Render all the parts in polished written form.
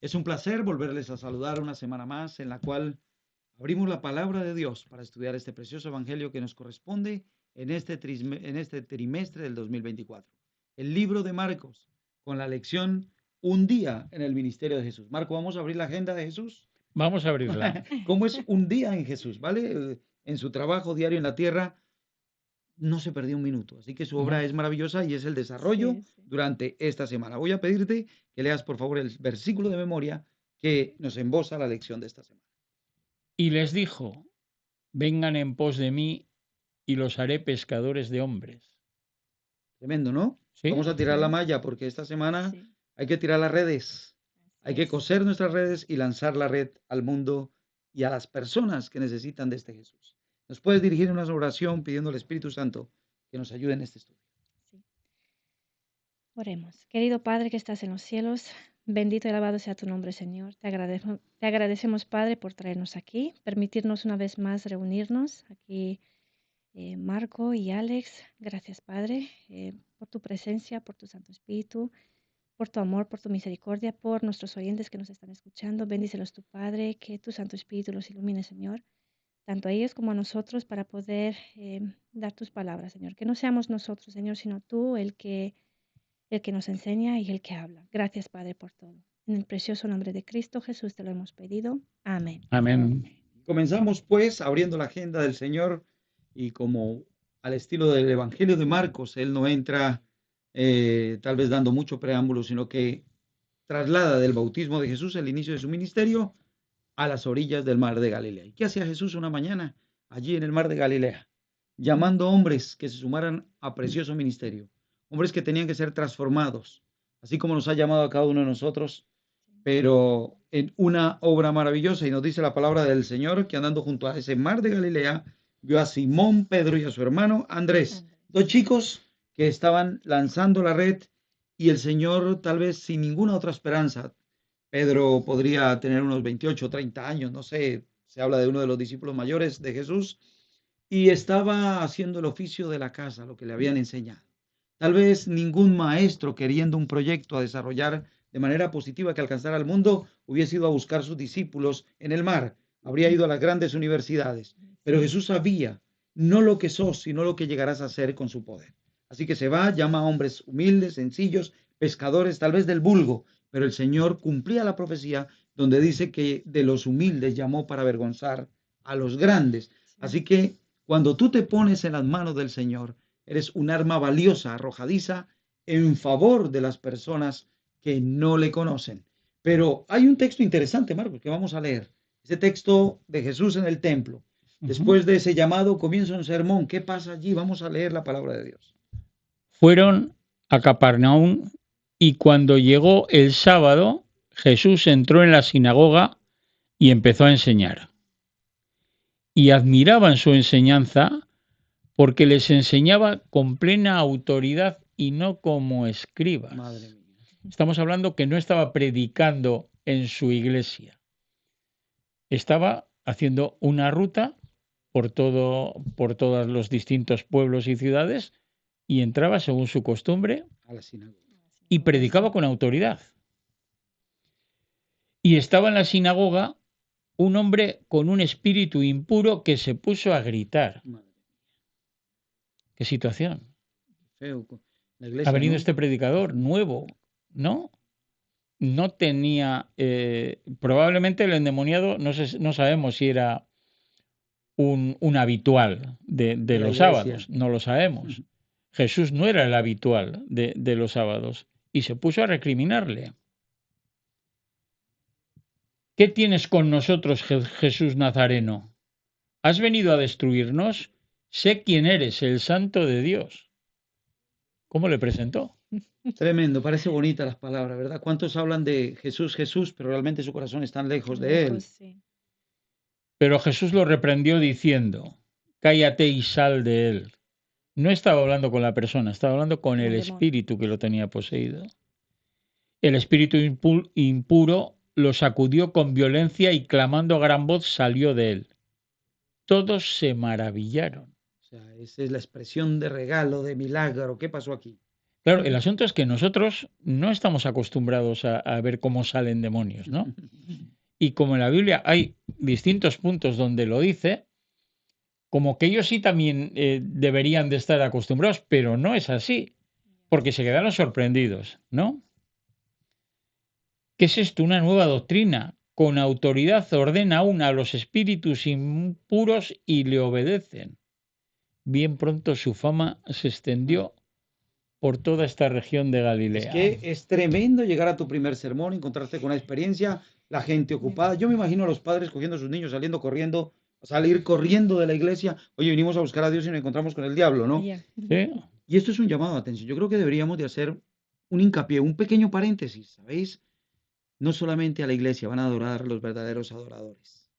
Es un placer volverles a saludar una semana más en la cual abrimos la palabra de Dios para estudiar este precioso evangelio que nos corresponde en este trimestre del 2024. El libro de Marcos, con la lección Un día en el ministerio de Jesús. Marco, vamos a abrir la agenda de Jesús. Vamos a abrirla. ¿Cómo es un día en Jesús? ¿Vale? En su trabajo diario en la tierra no se perdió un minuto. Así que su obra es maravillosa y es el desarrollo durante esta semana. Voy a pedirte que leas, por favor, el versículo de memoria que nos emboza la lección de esta semana. Y les dijo, vengan en pos de mí y los haré pescadores de hombres. Tremendo, ¿no? ¿Sí? Vamos a tirar la malla porque esta semana hay que tirar las redes. Hay que coser nuestras redes y lanzar la red al mundo y a las personas que necesitan de este Jesús. ¿Nos puedes dirigir una oración pidiendo al Espíritu Santo que nos ayude en este estudio? Sí. Oremos. Querido Padre que estás en los cielos, bendito y alabado sea tu nombre, Señor. Te agradecemos, Padre, por traernos aquí, permitirnos una vez más reunirnos aquí, Marco y Alex. Gracias, Padre, por tu presencia, por tu Santo Espíritu, por tu amor, por tu misericordia, por nuestros oyentes que nos están escuchando. Bendícelos tu Padre, que tu Santo Espíritu los ilumine, Señor, tanto a ellos como a nosotros, para poder dar tus palabras, Señor. Que no seamos nosotros, Señor, sino tú el que nos enseña y el que habla. Gracias, Padre, por todo. En el precioso nombre de Cristo Jesús te lo hemos pedido. Amén. Amén. Comenzamos pues abriendo la agenda del Señor y como al estilo del Evangelio de Marcos, él no entra tal vez dando mucho preámbulo, sino que traslada del bautismo de Jesús el inicio de su ministerio a las orillas del mar de Galilea. ¿Y qué hacía Jesús una mañana allí en el mar de Galilea? Llamando hombres que se sumaran a precioso ministerio, hombres que tenían que ser transformados, así como nos ha llamado a cada uno de nosotros, pero en una obra maravillosa. Y nos dice la palabra del Señor que andando junto a ese mar de Galilea, vio a Simón, Pedro y a su hermano Andrés, dos chicos que estaban lanzando la red y el Señor tal vez sin ninguna otra esperanza. Pedro podría tener unos 28 o 30 años, no sé, se habla de uno de los discípulos mayores de Jesús, y estaba haciendo el oficio de la casa, lo que le habían enseñado. Tal vez ningún maestro queriendo un proyecto a desarrollar de manera positiva que alcanzara al mundo hubiese ido a buscar sus discípulos en el mar, habría ido a las grandes universidades, pero Jesús sabía no lo que sos, sino lo que llegarás a ser con su poder. Así que se va, llama a hombres humildes, sencillos, pescadores, tal vez del vulgo, pero el Señor cumplía la profecía donde dice que de los humildes llamó para avergonzar a los grandes. Así que cuando tú te pones en las manos del Señor, eres un arma valiosa, arrojadiza, en favor de las personas que no le conocen. Pero hay un texto interesante, Marcos, que vamos a leer. Ese texto de Jesús en el templo. Después de ese llamado comienza un sermón. ¿Qué pasa allí? Vamos a leer la palabra de Dios. Fueron a Capernaum y cuando llegó el sábado, Jesús entró en la sinagoga y empezó a enseñar. Y admiraban su enseñanza porque les enseñaba con plena autoridad y no como escribas. Madre mía. Estamos hablando que no estaba predicando en su iglesia. Estaba haciendo una ruta por todos los distintos pueblos y ciudades y entraba según su costumbre A la sinagoga. y predicaba con autoridad. Y estaba en la sinagoga un hombre con un espíritu impuro que se puso a gritar. Madre mía. ¿Qué situación? Feo. La iglesia, Ha venido ¿no? este predicador nuevo, ¿no? No tenía, probablemente el endemoniado, no sabemos si era un habitual de los iglesia. sábados, no lo sabemos. Jesús no era el habitual de los sábados y se puso a recriminarle. ¿Qué tienes con nosotros, Jesús Nazareno? ¿Has venido a destruirnos? Sé quién eres, el Santo de Dios. ¿Cómo le presentó? Tremendo, parece bonita las palabras, ¿verdad? ¿Cuántos hablan de Jesús, Jesús, pero realmente su corazón está lejos de él? Sí. Pero Jesús lo reprendió diciendo, cállate y sal de él. No estaba hablando con la persona, estaba hablando con el espíritu que lo tenía poseído. El espíritu impuro lo sacudió con violencia y clamando a gran voz salió de él. Todos se maravillaron. O sea, esa es la expresión de regalo, de milagro. ¿Qué pasó aquí? Claro, el asunto es que nosotros no estamos acostumbrados a ver cómo salen demonios, ¿no? Y como en la Biblia hay distintos puntos donde lo dice, como que ellos sí también deberían de estar acostumbrados, pero no es así, porque se quedaron sorprendidos, ¿no? ¿Qué es esto? Una nueva doctrina. Con autoridad ordena aún a los espíritus impuros y le obedecen. Bien pronto su fama se extendió por toda esta región de Es Galilea. que es tremendo llegar a tu primer sermón, encontrarte con una experiencia, la gente ocupada. Yo me imagino a los padres cogiendo a sus niños, saliendo corriendo, salir corriendo de la iglesia. Oye, vinimos a buscar a Dios y nos encontramos con el diablo, ¿no? Ya. ¿Sí? Y esto es un llamado de atención. Yo creo que deberíamos de hacer un hincapié, un pequeño paréntesis, ¿sabéis? No solamente a la iglesia van a adorar los verdaderos adoradores.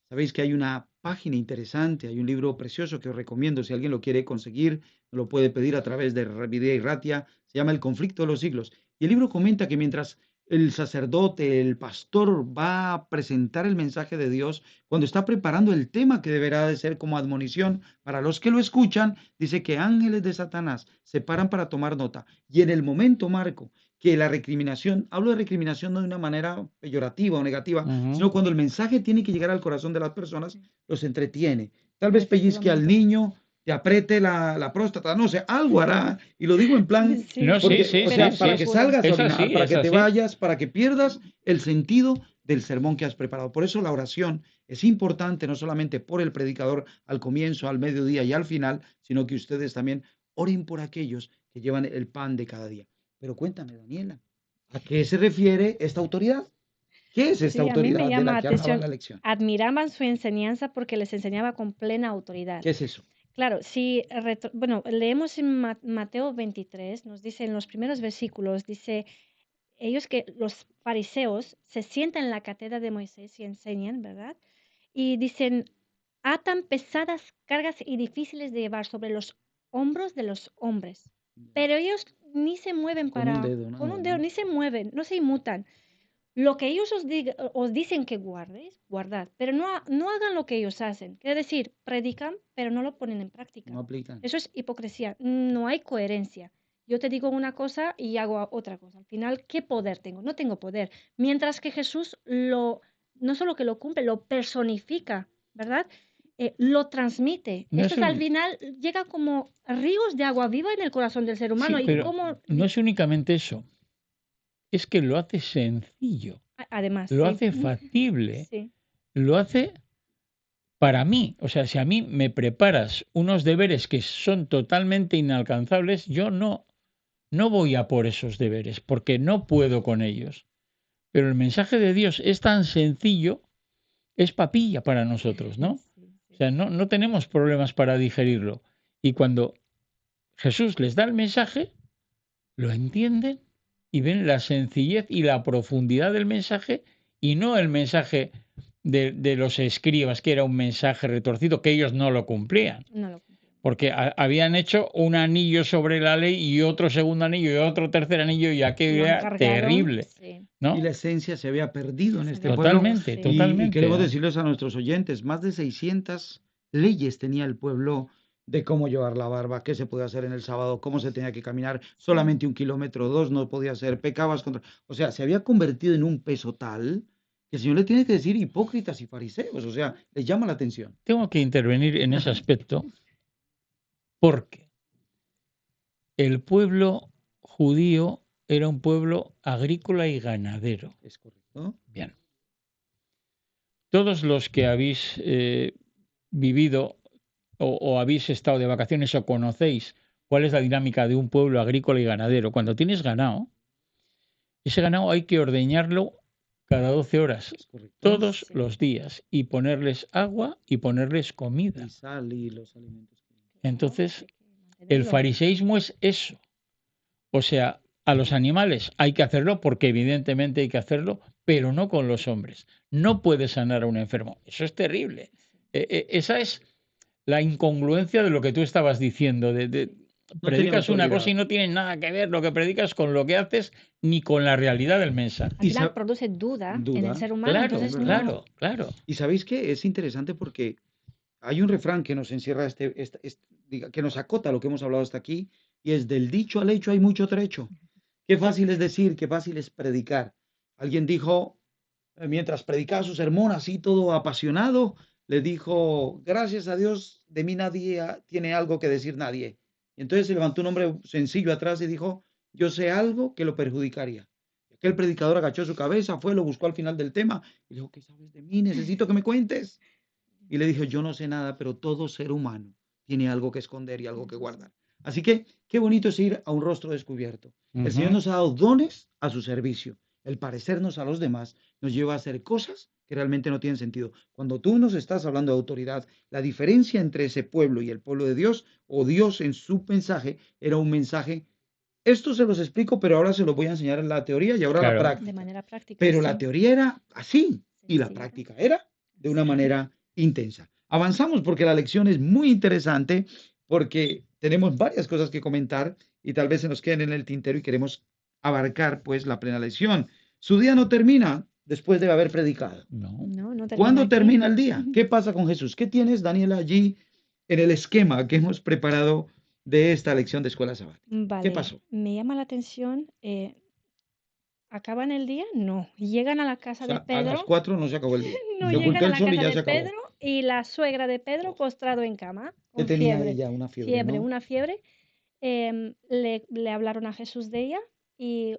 Sabéis que hay una página interesante, hay un libro precioso que os recomiendo, si alguien lo quiere conseguir, me lo puede pedir a través de Videa y Ratia, se llama El conflicto de los siglos. Y el libro comenta que mientras el sacerdote, el pastor va a presentar el mensaje de Dios, cuando está preparando el tema que deberá de ser como admonición para los que lo escuchan, dice que ángeles de Satanás se paran para tomar nota. Y en el momento, Marco, que la recriminación, hablo de recriminación no de una manera peyorativa o negativa, sino cuando el mensaje tiene que llegar al corazón de las personas, los entretiene. Tal vez pellizque al niño, te apriete la próstata, no sé, algo hará. Y lo digo en plan, Sí. No, porque, sí, o sea, sí, para sí. que salgas a Es orinar, así, para es que te así. vayas, para que pierdas el sentido del sermón que has preparado. Por eso la oración es importante, no solamente por el predicador al comienzo, al mediodía y al final, sino que ustedes también oren por aquellos que llevan el pan de cada día. Pero cuéntame, Daniela, ¿a qué se refiere esta autoridad? ¿Qué es esta Sí, a mí me autoridad de llama la la que hablaba atención. la lección? Admiraban su enseñanza porque les enseñaba con plena autoridad. ¿Qué es eso? Claro, si bueno, leemos en Mateo 23, nos dice en los primeros versículos, dice, ellos que los fariseos se sientan en la cátedra de Moisés y enseñan, ¿verdad? Y dicen, atan pesadas cargas y difíciles de llevar sobre los hombros de los hombres. Pero ellos ni se mueven Con un dedo, con nada, un dedo, ¿no? ni se mueven, no se inmutan. Lo que ellos os dicen que guardéis, guardad, pero no hagan lo que ellos hacen. Quiere decir, predican, pero no lo ponen en práctica. No aplican. Eso es hipocresía, no hay coherencia. Yo te digo una cosa y hago otra cosa. Al final, ¿qué poder tengo? No tengo poder. Mientras que Jesús no solo que lo cumple, lo personifica, ¿verdad? Lo transmite. No es Esto al un- final llega como ríos de agua viva en el corazón del ser humano. sí, Y pero como, no es únicamente eso. Es que lo hace sencillo, además, lo sí. hace factible, Sí. lo hace para mí. O sea, si a mí me preparas unos deberes que son totalmente inalcanzables, yo no voy a por esos deberes, porque no puedo con ellos. Pero el mensaje de Dios es tan sencillo, es papilla para nosotros, ¿no? Sí, O sea, no tenemos problemas para digerirlo. Y cuando Jesús les da el mensaje, lo entienden y ven la sencillez y la profundidad del mensaje y no el mensaje de los escribas, que era un mensaje retorcido, que ellos no lo cumplían. no lo cumple. Porque habían hecho un anillo sobre la ley y otro segundo anillo y otro tercer anillo y aquello Lo han era cargado, terrible, sí. ¿no? Y la esencia se había perdido en Se este había pueblo. Totalmente, Sí. Y totalmente. queremos decirles a nuestros oyentes, más de 600 leyes tenía el pueblo de cómo llevar la barba, qué se podía hacer en el sábado, cómo se tenía que caminar, solamente 1 kilómetro, 2 no podía hacer, pecabas contra... O sea, se había convertido en un peso tal que el Señor le tiene que decir hipócritas y fariseos, o sea, les llama la atención. Tengo que intervenir en ese aspecto porque el pueblo judío era un pueblo agrícola y ganadero. ¿Es correcto? Bien. Todos los que habéis vivido o habéis estado de vacaciones o conocéis cuál es la dinámica de un pueblo agrícola y ganadero, cuando tienes ganado, ese ganado hay que ordeñarlo cada 12 horas, ¿Es correcto? todos Sí. los días, y ponerles agua y ponerles comida. Y sal y los alimentos. Entonces, Hay que el mantenerlo. fariseísmo es eso. O sea, a los animales hay que hacerlo porque evidentemente hay que hacerlo, pero no con los hombres. No puedes sanar a un enfermo. Eso es terrible. Esa es la incongruencia de lo que tú estabas diciendo. No tenía Predicas una cosa y autoridad. no tiene nada que ver lo que predicas con lo que haces ni con la realidad del mensaje. Al Y final sa- produce duda en duda, el ser humano. Claro, Entonces, ¿verdad? claro, claro. Y sabéis que es interesante porque hay un refrán que nos encierra que nos acota lo que hemos hablado hasta aquí, Y es del dicho al hecho hay mucho trecho. Qué fácil es decir, qué fácil es predicar. Alguien dijo, mientras predicaba su sermón, así todo apasionado, le dijo, gracias a Dios, de mí nadie tiene algo que decir nadie. Y entonces se levantó un hombre sencillo atrás y dijo, yo sé algo que lo perjudicaría. Aquel predicador agachó su cabeza, fue, lo buscó al final del tema y dijo, ¿qué sabes de mí? Necesito que me cuentes. Y le dijo, yo no sé nada, pero todo ser humano tiene algo que esconder y algo que guardar. Así que qué bonito es ir a un rostro descubierto. El Señor Ujú. nos ha dado dones a su servicio. El parecernos a los demás nos lleva a hacer cosas que realmente no tienen sentido. Cuando tú nos estás hablando de autoridad, la diferencia entre ese pueblo y el pueblo de Dios, o Dios en su mensaje, era un mensaje. Esto se los explico, pero ahora se los voy a enseñar en la teoría y ahora la Claro, De práctica. manera práctica, Pero la sí, teoría era así y la sencilla, práctica era de una así. manera intensa. Avanzamos porque la lección es muy interesante, porque tenemos varias cosas que comentar y tal vez se nos queden en el tintero y queremos abarcar pues la plena lección. Su día no termina después de haber predicado. no. No, no termina ¿Cuándo aquí. termina el día? ¿Qué pasa con Jesús? ¿Qué tienes, Daniela, allí en el esquema que hemos preparado de esta lección de escuela sabática? ¿Qué Vale, pasó? me llama la atención, ¿acaban el día? No. Llegan a la O casa de sea, a las Pedro, 4 no se acabó el día. no Se llegan ocultó a el la sol y casa ya de se acabó. Pedro y la suegra de Pedro Oh, postrado en cama, ¿qué con tenía fiebre, ella? Una fiebre, ¿no? una fiebre. Le hablaron a Jesús de ella y,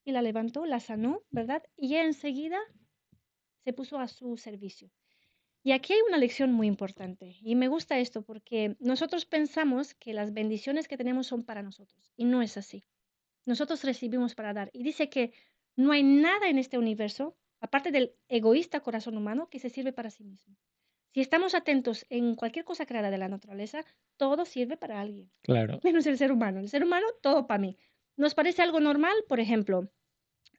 y la levantó, la sanó, ¿verdad? Y ella enseguida se puso a su servicio. Y aquí hay una lección muy importante y me gusta esto porque nosotros pensamos que las bendiciones que tenemos son para nosotros y no es así. Nosotros recibimos para dar. Y dice que no hay nada en este universo, aparte del egoísta corazón humano, que se sirve para sí mismo. Si estamos atentos en cualquier cosa creada de la naturaleza, todo sirve para alguien, Claro. menos el ser humano. El ser humano, todo para mí. ¿Nos parece algo normal? Por ejemplo,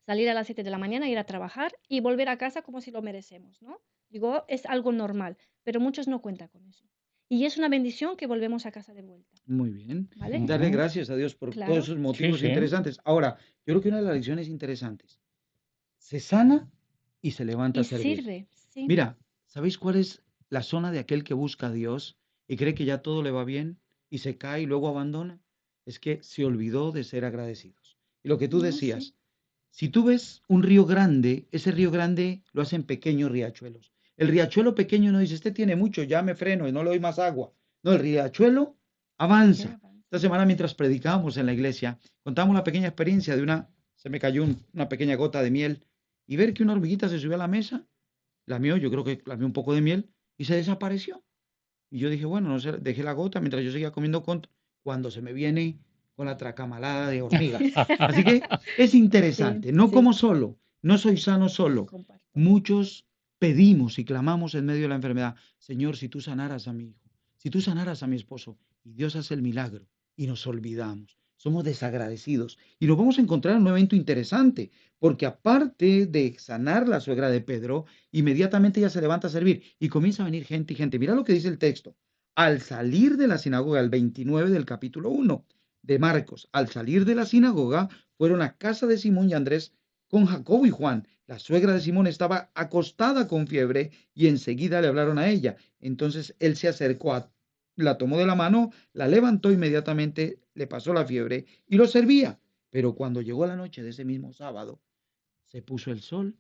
salir a las 7 de la mañana, ir a trabajar y volver a casa como si lo merecemos, ¿no? Digo, es algo normal, pero muchos no cuentan con eso. Y es una bendición que volvemos a casa de vuelta, Muy bien. ¿vale? Darle Ujú. gracias a Dios por todos Claro. esos Sí, motivos sí. interesantes. Ahora, yo creo que una de las lecciones interesantes, se sana y se levanta a Y servir. sirve, sí. Mira, ¿sabéis cuál es la zona de aquel que busca a Dios y cree que ya todo le va bien y se cae y luego abandona? Es que se olvidó de ser agradecidos. Y lo que tú No, sí. decías, si tú ves un río grande, ese río grande lo hacen pequeños riachuelos. El riachuelo pequeño no dice, este tiene mucho, ya me freno y no le doy más agua. No, el riachuelo Ya avanza. Esta avanza. semana mientras predicábamos en la iglesia, contamos una pequeña experiencia de se me cayó una pequeña gota de miel y ver que una hormiguita se subió a la mesa, lamió, yo creo que lamió un poco de miel y se desapareció. Y yo dije, bueno, no sé, dejé la gota mientras yo seguía comiendo cuando se me viene con la tracamalada de hormigas. Así que es Sí, interesante, no sí, como solo, no soy sano solo. comparto. Muchos pedimos y clamamos en medio de la enfermedad, Señor, si tú sanaras a mi hijo, si tú sanaras a mi esposo, y Dios hace el milagro y nos olvidamos. Somos desagradecidos. Y nos vamos a encontrar en un evento interesante, porque aparte de sanar la suegra de Pedro, inmediatamente ella se levanta a servir y comienza a venir gente y gente. Mira lo que dice el texto. Al salir de la sinagoga, el 29 del capítulo 1 de Marcos, al salir de la sinagoga, fueron a casa de Simón y Andrés con Jacobo y Juan. La suegra de Simón estaba acostada con fiebre y enseguida le hablaron a ella. Entonces él se acercó, la tomó de la mano, la levantó inmediatamente, le pasó la fiebre y lo servía. Pero cuando llegó la noche de ese mismo sábado, se puso el sol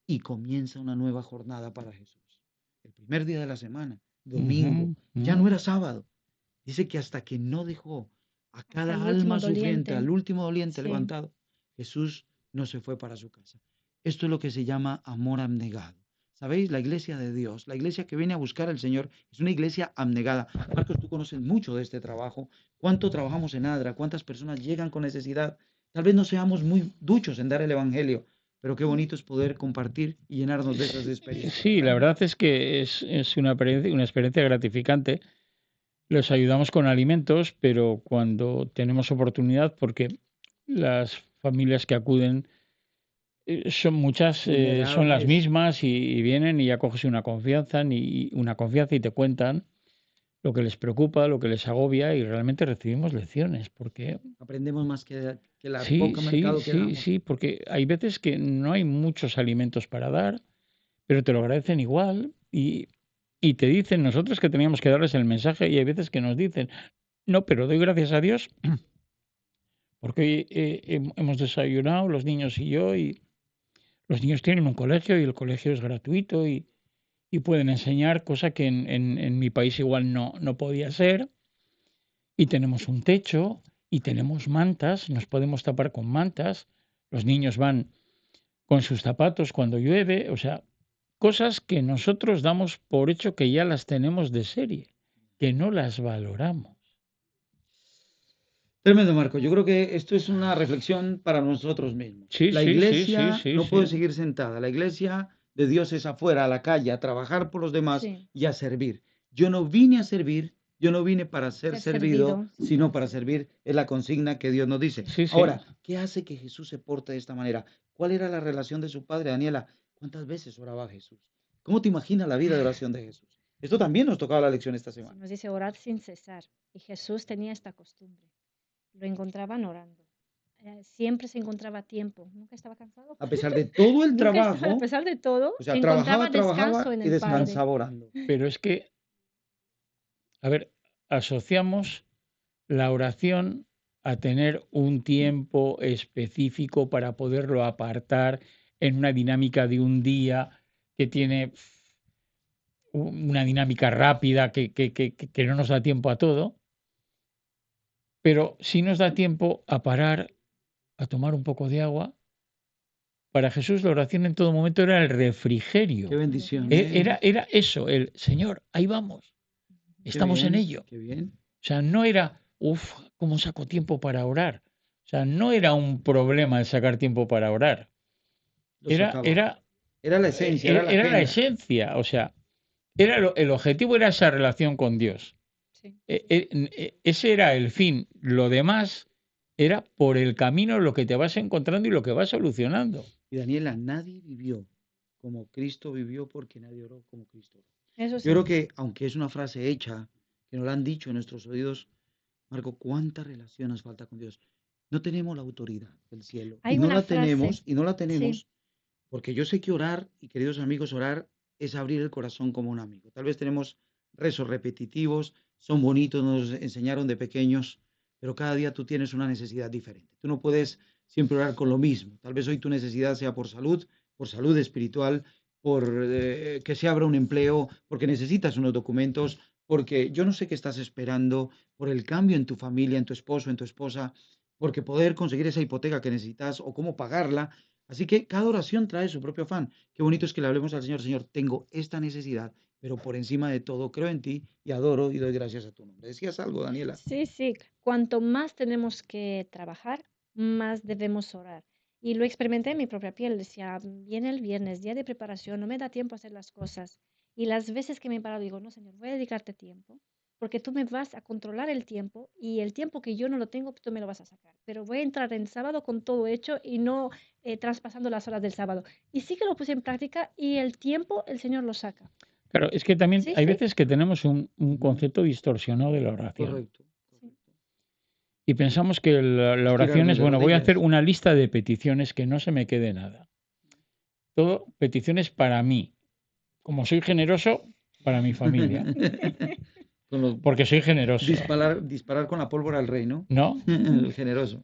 y comienza una nueva jornada para Jesús. El primer día de la semana, domingo, Ujú, ya ujú. no era sábado. Dice que hasta que no dejó a Hasta cada el último alma sufriente, doliente. al último doliente Sí. levantado, Jesús no se fue para su casa. Esto es lo que se llama amor abnegado. ¿Sabéis? La iglesia de Dios, la iglesia que viene a buscar al Señor, es una iglesia abnegada. Marcos, tú conoces mucho de este trabajo. ¿Cuánto trabajamos en ADRA? ¿Cuántas personas llegan con necesidad? Tal vez no seamos muy duchos en dar el Evangelio, pero qué bonito es poder compartir y llenarnos de esas experiencias, Sí, la ¿verdad? verdad es que es una experiencia gratificante. Los ayudamos con alimentos, pero cuando tenemos oportunidad, porque las familias que acuden son muchas, son las Vulnerables. mismas y vienen y ya coges una confianza y te cuentan lo que les preocupa, lo que les agobia y realmente recibimos lecciones, porque Aprendemos más que la sí, poco sí, mercado que sí, damos. sí, porque hay veces que no hay muchos alimentos para dar, pero te lo agradecen igual y te dicen nosotros que teníamos que darles el mensaje y hay veces que nos dicen, No, pero doy gracias a Dios porque hoy hemos desayunado los niños y yo, y los niños tienen un colegio y el colegio es gratuito y pueden enseñar, cosa que en mi país igual no podía ser. Y tenemos un techo y tenemos mantas, nos podemos tapar con mantas. Los niños van con sus zapatos cuando llueve, o sea, cosas que nosotros damos por hecho que ya las tenemos de serie, que no las valoramos. Tremendo, Marco. Yo creo que esto es una reflexión para nosotros mismos. Sí, La sí, sí, sí, iglesia sí, no puede sí. seguir sentada. La iglesia de Dios es afuera, a la calle, a trabajar por los demás Sí, y a servir. Yo no vine a servir, yo no vine para ser ser servido, servido. sino para servir. Es la consigna que Dios nos dice. Sí, sí. Ahora, ¿qué hace que Jesús se porte de esta manera? ¿Cuál era la relación de su padre, Daniela? ¿Cuántas veces oraba Jesús? ¿Cómo te imaginas la vida de oración de Jesús? Esto también nos tocaba la lección esta Sí, semana. nos dice orar sin cesar. Y Jesús tenía esta costumbre. Lo encontraban orando. Siempre se encontraba tiempo. Nunca estaba cansado. A pesar de todo el Nunca estaba, a trabajo, pesar de todo, o sea, encontraba descanso en y el Padre. descansaba orando. Pero es que, a ver, asociamos la oración a tener un tiempo específico para poderlo apartar en una dinámica de un día que tiene una dinámica rápida que no nos da tiempo a todo, pero sí nos da tiempo a parar, a tomar un poco de agua. Para Jesús la oración en todo momento era el refrigerio. Qué bendición, Era eso, el Señor, ahí vamos, Qué estamos en bien, ello. qué bien. O sea, no era, ¿cómo saco tiempo para orar? O sea, no era un problema el sacar tiempo para orar. Lo Era, sacaba. era, Era la esencia, era la era la agenda. esencia. O sea, el objetivo era esa relación con Dios. Sí. Ese era el fin. Lo demás era por el camino lo que te vas encontrando y lo que vas solucionando. Y Daniela, nadie vivió como Cristo vivió porque nadie oró como Cristo oró. Eso sí. Yo creo que, aunque es una frase hecha, que nos la han dicho en nuestros oídos, Marco, ¿cuánta relación nos falta con Dios? No tenemos la autoridad del cielo. Hay y no una la frase. tenemos, y no la tenemos, Sí. porque yo sé que orar, y queridos amigos, orar es abrir el corazón como un amigo. Tal vez tenemos rezos repetitivos, son bonitos, nos enseñaron de pequeños, pero cada día tú tienes una necesidad diferente. Tú no puedes siempre orar con lo mismo. Tal vez hoy tu necesidad sea por salud espiritual, por que se abra un empleo, porque necesitas unos documentos, porque yo no sé qué estás esperando, por el cambio en tu familia, en tu esposo, en tu esposa, porque poder conseguir esa hipoteca que necesitas o cómo pagarla. Así que cada oración trae su propio afán. Qué bonito es que le hablemos al Señor, Señor, tengo esta necesidad, pero por encima de todo creo en ti y adoro y doy gracias a tu nombre. ¿Decías algo, Daniela? Sí, sí. Cuanto más tenemos que trabajar, más debemos orar. Y lo experimenté en mi propia piel. Decía, viene el viernes, día de preparación, no me da tiempo a hacer las cosas. Y las veces que me he parado, digo, no, Señor, voy a dedicarte tiempo, porque tú me vas a controlar el tiempo y el tiempo que yo no lo tengo, tú me lo vas a sacar. Pero voy a entrar en sábado con todo hecho y no traspasando las horas del sábado. Y sí que lo puse en práctica y el tiempo el Señor lo saca. Claro, es que también Sí, hay sí. veces que tenemos un concepto distorsionado de la oración. Correcto. Sí. Y pensamos que la oración Tirarme es, de bueno, voy a hacer rodillas. una lista de peticiones que no se me quede nada. Todo peticiones para mí. Como soy generoso, para mi familia. Con los- Porque soy generoso, disparar con la pólvora al rey, ¿no? ¿no? El generoso,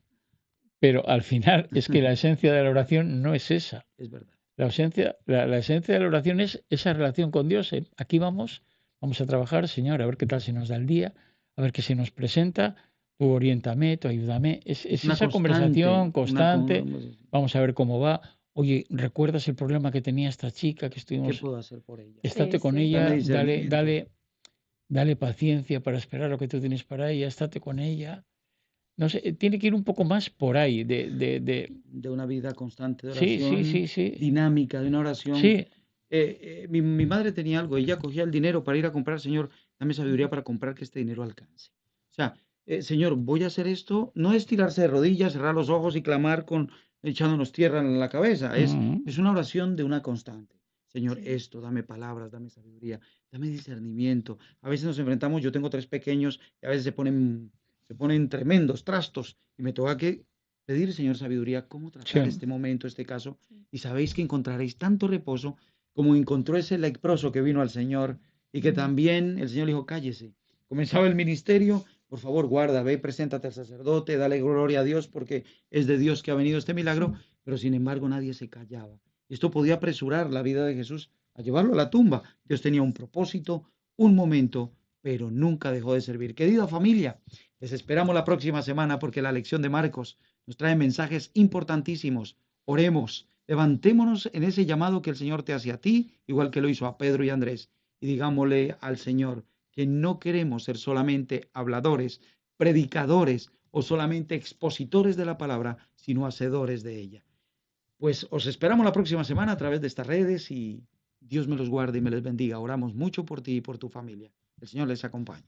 Pero al final es que la esencia de la oración no es esa. es verdad. La esencia de la oración es esa relación con Dios. Aquí vamos a trabajar, Señor, a ver qué tal se nos da el día, a ver qué se nos presenta, tú oriéntame, tú ayúdame. Es Una esa conversación constante, constante, vamos a ver cómo va. Oye, ¿recuerdas el problema que tenía esta chica que ¿qué estuvimos? puedo hacer por ella? Estate Sí, con sí. Dame ella, discernimiento. dale paciencia para esperar lo que tú tienes para ella, estate con ella. No sé, tiene que ir un poco más por ahí, De una vida constante de sí, oración, sí. dinámica, de una oración. Sí, Mi madre tenía algo, ella cogía el dinero para ir a comprar, Señor, dame sabiduría para comprar que este dinero alcance. O sea, Señor, voy a hacer esto, no es tirarse de rodillas, cerrar los ojos y clamar echándonos tierra en la cabeza, es una oración de una constante. Señor, Sí. esto, dame palabras, dame sabiduría, dame discernimiento. A veces nos enfrentamos, yo tengo 3 pequeños y a veces se ponen tremendos trastos y me toca que pedir, Señor, sabiduría, cómo tratar sí. este momento, este caso, Sí. y sabéis que encontraréis tanto reposo como encontró ese leproso que vino al Señor y que también el Señor le dijo, cállese. Comenzaba el ministerio, por favor, guarda, ve, preséntate al sacerdote, dale gloria a Dios porque es de Dios que ha venido este milagro, pero sin embargo nadie se callaba. Esto podía apresurar la vida de Jesús a llevarlo a la tumba. Dios tenía un propósito, un momento, pero nunca dejó de servir. Querida familia, les esperamos la próxima semana porque la lección de Marcos nos trae mensajes importantísimos. Oremos, levantémonos en ese llamado que el Señor te hace a ti, igual que lo hizo a Pedro y Andrés, y digámosle al Señor que no queremos ser solamente habladores, predicadores o solamente expositores de la palabra, sino hacedores de ella. Pues os esperamos la próxima semana a través de estas redes y Dios me los guarde y me les bendiga. Oramos mucho por ti y por tu familia. El Señor les acompañe.